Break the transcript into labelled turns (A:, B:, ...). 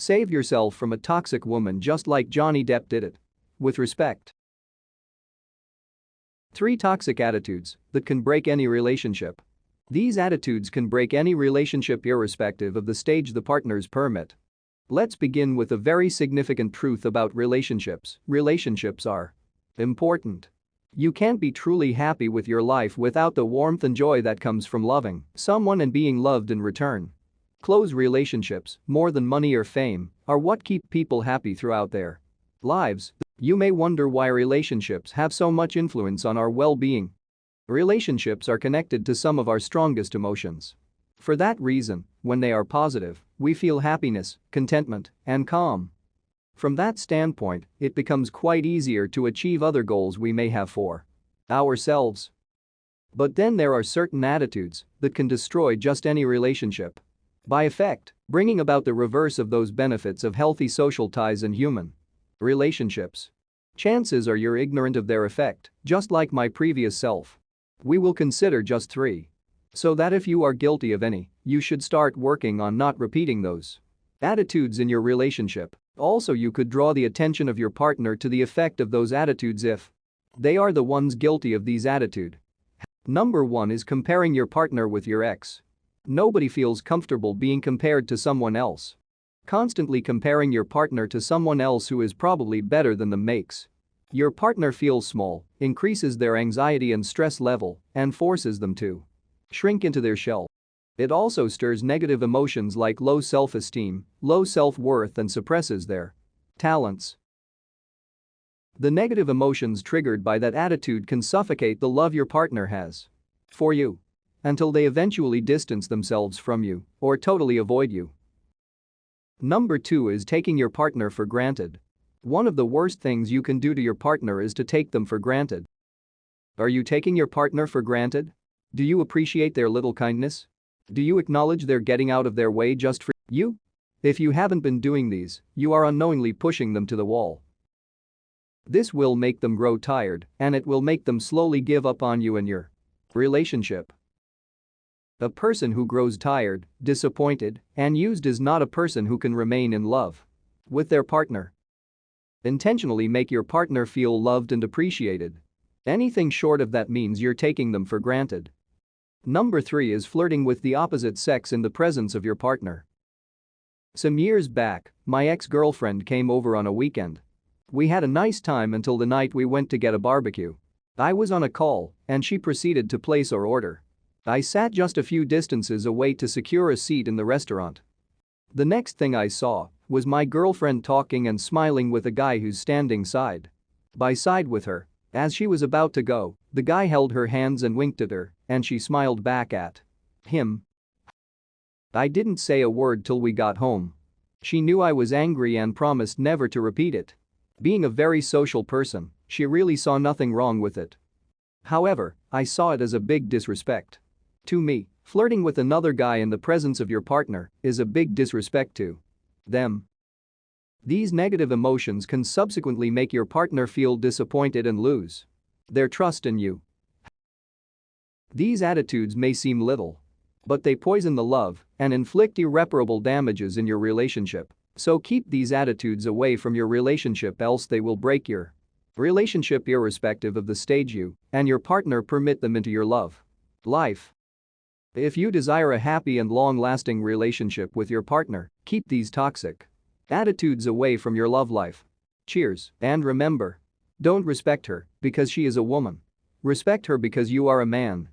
A: Save yourself from a toxic woman just like Johnny Depp did it. With respect. 3 toxic attitudes that can break any relationship. These attitudes can break any relationship irrespective of the stage the partners permit. Let's begin with a very significant truth about relationships. Relationships are important. You can't be truly happy with your life without the warmth and joy that comes from loving someone and being loved in return. Close relationships, more than money or fame, are what keep people happy throughout their lives. You may wonder why relationships have so much influence on our well-being. Relationships are connected to some of our strongest emotions. For that reason, when they are positive, we feel happiness, contentment, and calm. From that standpoint, it becomes quite easier to achieve other goals we may have for ourselves. But then there are certain attitudes that can destroy just any relationship. By effect, bringing about the reverse of those benefits of healthy social ties and human relationships. Chances are you're ignorant of their effect, just like my previous self. We will consider just 3. So that if you are guilty of any, you should start working on not repeating those attitudes in your relationship. Also, you could draw the attention of your partner to the effect of those attitudes if they are the ones guilty of these attitudes. Number 1 is comparing your partner with your ex. Nobody feels comfortable being compared to someone else. Constantly comparing your partner to someone else who is probably better than them makes your partner feel small, increases their anxiety and stress level, and forces them to shrink into their shell. It also stirs negative emotions like low self-esteem, low self-worth, and suppresses their talents. The negative emotions triggered by that attitude can suffocate the love your partner has for you until they eventually distance themselves from you or totally avoid you. Number 2 is taking your partner for granted. One of the worst things you can do to your partner is to take them for granted. Are you taking your partner for granted? Do you appreciate their little kindness? Do you acknowledge they're getting out of their way just for you? If you haven't been doing these, you are unknowingly pushing them to the wall. This will make them grow tired, and it will make them slowly give up on you and your relationship. A person who grows tired, disappointed, and used is not a person who can remain in love with their partner. Intentionally make your partner feel loved and appreciated. Anything short of that means you're taking them for granted. Number 3 is flirting with the opposite sex in the presence of your partner. Some years back, my ex-girlfriend came over on a weekend. We had a nice time until the night we went to get a barbecue. I was on a call, and she proceeded to place our order. I sat just a few distances away to secure a seat in the restaurant. The next thing I saw was my girlfriend talking and smiling with a guy who's standing side by side with her. As she was about to go, the guy held her hands and winked at her, and she smiled back at him. I didn't say a word till we got home. She knew I was angry and promised never to repeat it. Being a very social person, she really saw nothing wrong with it. However, I saw it as a big disrespect. To me, flirting with another guy in the presence of your partner is a big disrespect to them. These negative emotions can subsequently make your partner feel disappointed and lose their trust in you. These attitudes may seem little, but they poison the love and inflict irreparable damages in your relationship. So keep these attitudes away from your relationship, else they will break your relationship irrespective of the stage you and your partner permit them into your love life. If you desire a happy and long-lasting relationship with your partner, keep these toxic attitudes away from your love life. Cheers, and remember, don't respect her because she is a woman. Respect her because you are a man.